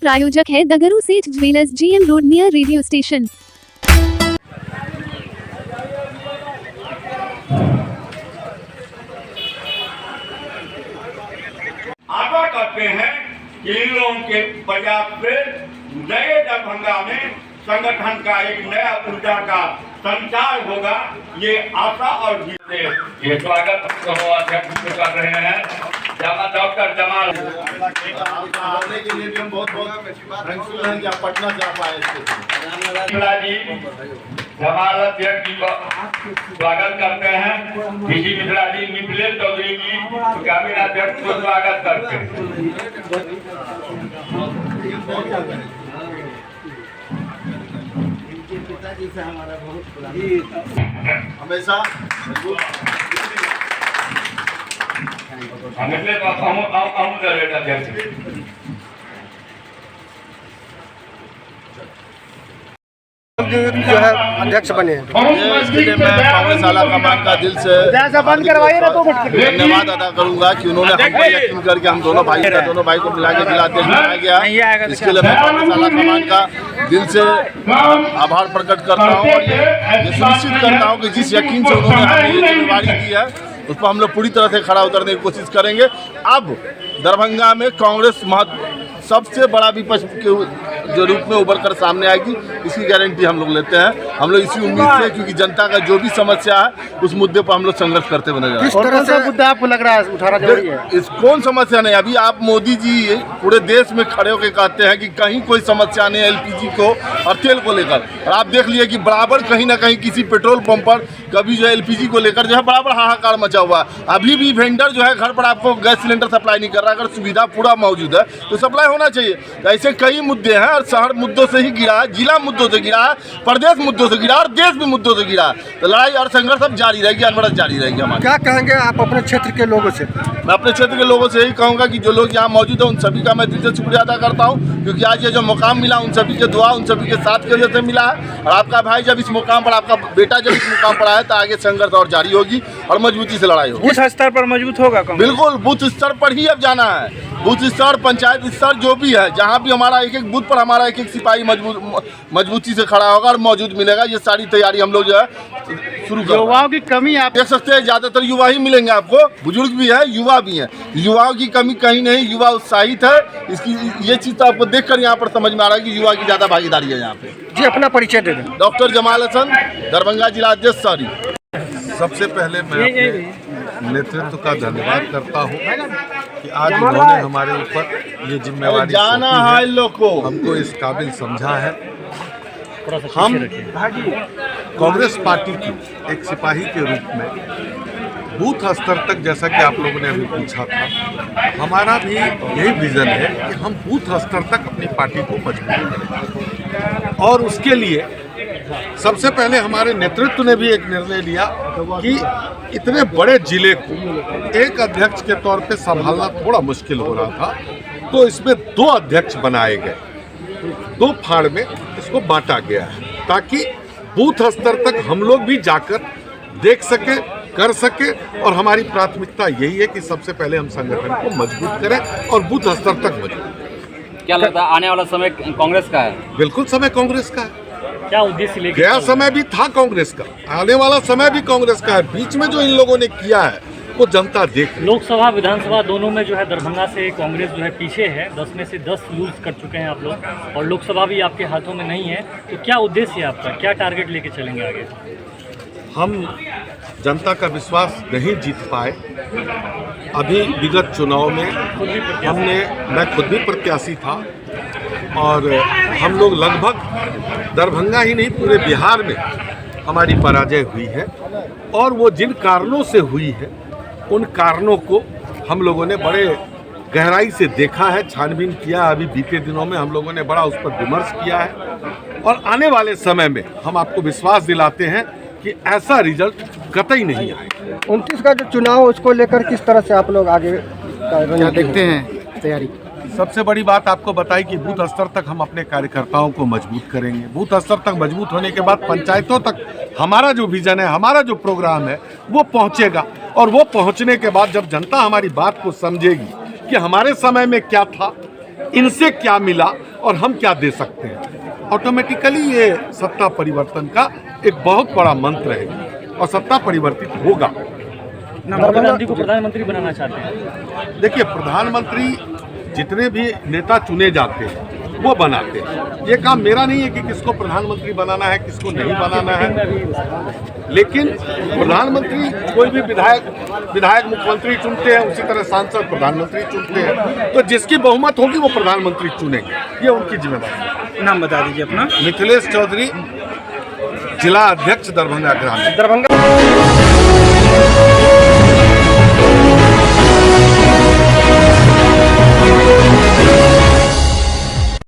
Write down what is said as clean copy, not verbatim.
प्रायोजक है Dagru Seth jewellers, GM road near radio station. आशा करते हैं कि इन लोगों के प्रयास से नए दरभंगा में संगठन का एक नया ऊर्जा का संचार होगा, ये आशा और ये स्वागत अध्यक्ष कर रहे हैं डॉक्टर जमाल के लिए भी हम बहुत थैंकफुल हैं कि आप पटना जा पाए। जमाल अध्यक्ष जी का स्वागत करते हैं। डीजी मिश्रा जी, मिथिलेश चौधरी जी ग्रामीण अध्यक्ष को स्वागत करते हैं। पिताजी से हमारा बहुत हमेशा जो है अध्यक्ष बने इसके मैं कांग्रेस आला कमान का दिल से बंद करवाइए ना तो धन्यवाद अदा करूंगा कि उन्होंने हम पर यकीन करके हम दोनों भाई को मिला के जिला अध्यक्ष बनाया गया। इसके लिए मैं कांग्रेस आला कमान का दिल से आभार प्रकट करता हूँ और ये सुनिश्चित करता हूँ कि जिस यकीन से उन्होंने हमें ये जिम्मेवारी दी है उस पर हम लोग पूरी तरह से खड़ा उतरने की कोशिश करेंगे। अब दरभंगा में कांग्रेस सबसे बड़ा विपक्ष के जो रूप में उभर कर सामने आएगी, इसकी गारंटी हम लोग लेते हैं। हम लोग इसी उम्मीद से, क्योंकि जनता का जो भी समस्या है उस मुद्दे पर हम लोग संघर्ष करते हुए नजर आ रहे हैं। किस तरह से मुद्दा आपको लग रहा है उठाना जरूरी है? इस कौन समस्या नहीं, अभी आप मोदी जी पूरे देश में खड़े होकर कहते हैं कि कहीं कोई समस्या नहीं एलपीजी को और तेल को लेकर, और आप देख लिए कि बराबर कहीं ना कहीं किसी पेट्रोल पंप पर कभी जो है एलपीजी को लेकर जो है बराबर हाहाकार मचा हुआ। अभी भी वेंडर जो है घर पर आपको गैस सिलेंडर सप्लाई नहीं कर रहा। अगर सुविधा पूरा मौजूद है तो सप्लाई होना चाहिए। ऐसे कई मुद्दे हैं और शहर मुद्दों से ही गिरा है, जिला मुद्दों से गिरा है, प्रदेश मुद्दों से गिरा और देश भी मुद्दों से गिरा। तो लड़ाई और संघर्ष अब जारी रहेगी, अनवरत जारी रहेगी हमारी। क्या कहेंगे आप अपने क्षेत्र के लोगों से? मैं अपने क्षेत्र के लोगों से यही कहूँगा कि जो लोग यहाँ मौजूद हैं उन सभी का मैं दिल से शुक्रिया अदा करता हूँ, क्योंकि आज ये जो मुकाम मिला उन सभी के दुआ, उन सभी के साथ की वजह से मिला है। और आपका भाई जब इस मुकाम पर, आपका बेटा जब इस मुकाम पर आया तो आगे संघर्ष और जारी होगी और मजबूती से लड़ाई होगी। बूथ स्तर पर मजबूत होगा? बिल्कुल, बूथ स्तर पर ही अब जाना है। बूथ स्तर, पंचायत स्तर जो भी है, जहाँ भी हमारा एक एक बूथ पर हमारा एक एक सिपाही मजबूती से खड़ा होगा और मौजूद मिलेगा। ये सारी तैयारी हम लोग जो है शुरू कर। युवाओं की कमी आप देख सकते हैं, ज्यादातर युवा ही मिलेंगे आपको, बुजुर्ग भी है, युवा भी हैं। युवाओं की कमी कहीं नहीं, युवा उत्साहित है। इसकी ये चीज तो आपको देखकर यहाँ पर समझ में आ रहा है कि युवा की ज्यादा भागीदारी है यहाँ पे। जी अपना परिचय दे दें। डॉक्टर जमाल हसन, दरभंगा जिला अध्यक्ष। सॉरी, सबसे पहले मैं अपने नेतृत्व का धन्यवाद करता हूँ कि आज उन्होंने हमारे ऊपर ये जिम्मेवारी जाना है इन लोग को, हमको इस काबिल समझा है। हम कांग्रेस पार्टी की एक सिपाही के रूप में बूथ स्तर तक, जैसा कि आप लोगों ने अभी पूछा था, हमारा भी यही विजन है कि हम बूथ स्तर तक अपनी पार्टी को मजबूत करें। और उसके लिए सबसे पहले हमारे नेतृत्व ने भी एक निर्णय लिया कि इतने बड़े जिले को एक अध्यक्ष के तौर पे संभालना थोड़ा मुश्किल हो रहा था, तो इसमें 2 अध्यक्ष बनाए गए। 2 फाड़ में इसको बांटा गया है ताकि बूथ स्तर तक हम लोग भी जाकर देख सके, कर सके। और हमारी प्राथमिकता यही है कि सबसे पहले हम संगठन को मजबूत करें और बूथ स्तर तक मजबूत। क्या लगता है आने वाला समय कांग्रेस का है? बिल्कुल समय कांग्रेस का है। क्या उद्देश्य लेके? गया समय भी था कांग्रेस का, आने वाला समय भी कांग्रेस का है। बीच में जो इन लोगों ने किया है वो जनता देख। लोकसभा विधानसभा दोनों में जो है दरभंगा से कांग्रेस जो है पीछे है। 10 में से 10 लूज कर चुके हैं आप लोग, और लोकसभा भी आपके हाथों में नहीं है। तो क्या उद्देश्य है आपका, क्या टारगेट लेके चलेंगे आगे? हम जनता का विश्वास नहीं जीत पाए। अभी विगत चुनाव में मैं खुद भी प्रत्याशी था और हम लोग लगभग दरभंगा ही नहीं पूरे बिहार में हमारी पराजय हुई है। और वो जिन कारणों से हुई है उन कारणों को हम लोगों ने बड़े गहराई से देखा है, छानबीन किया। अभी बीते दिनों में हम लोगों ने बड़ा उस पर विमर्श किया है और आने वाले समय में हम आपको विश्वास दिलाते हैं कि ऐसा रिजल्ट कतई नहीं आएगा। 29 का जो चुनाव उसको लेकर किस तरह से आप लोग आगे क्या देखते हैं तैयारी? सबसे बड़ी बात आपको बताई कि बूथ स्तर तक हम अपने कार्यकर्ताओं को मजबूत करेंगे। बूथ स्तर तक मजबूत होने के बाद पंचायतों तक हमारा जो विजन है, हमारा जो प्रोग्राम है वो पहुंचेगा। और वो पहुंचने के बाद जब जनता हमारी बात को समझेगी कि हमारे समय में क्या था इनसे क्या मिला और हम क्या दे सकते हैं। ऑटोमेटिकली ये सत्ता परिवर्तन का एक बहुत बड़ा मंत्र है और सत्ता परिवर्तित होगा। राहुल गांधी को प्रधानमंत्री बनाना चाहते हैं। देखिए, प्रधानमंत्री जितने भी नेता चुने जाते हैं वो बनाते हैं। ये काम मेरा नहीं है कि किसको प्रधानमंत्री बनाना है, किसको नहीं बनाना है। लेकिन प्रधानमंत्री कोई भी विधायक मुख्यमंत्री चुनते हैं, उसी तरह सांसद प्रधानमंत्री चुनते हैं। तो जिसकी बहुमत होगी वो प्रधानमंत्री चुनेंगे, ये उनकी जिम्मेदारी है। नाम बता दीजिए अपना। मिथिलेश चौधरी, जिला अध्यक्ष दरभंगा ग्रामीण। दरभंगा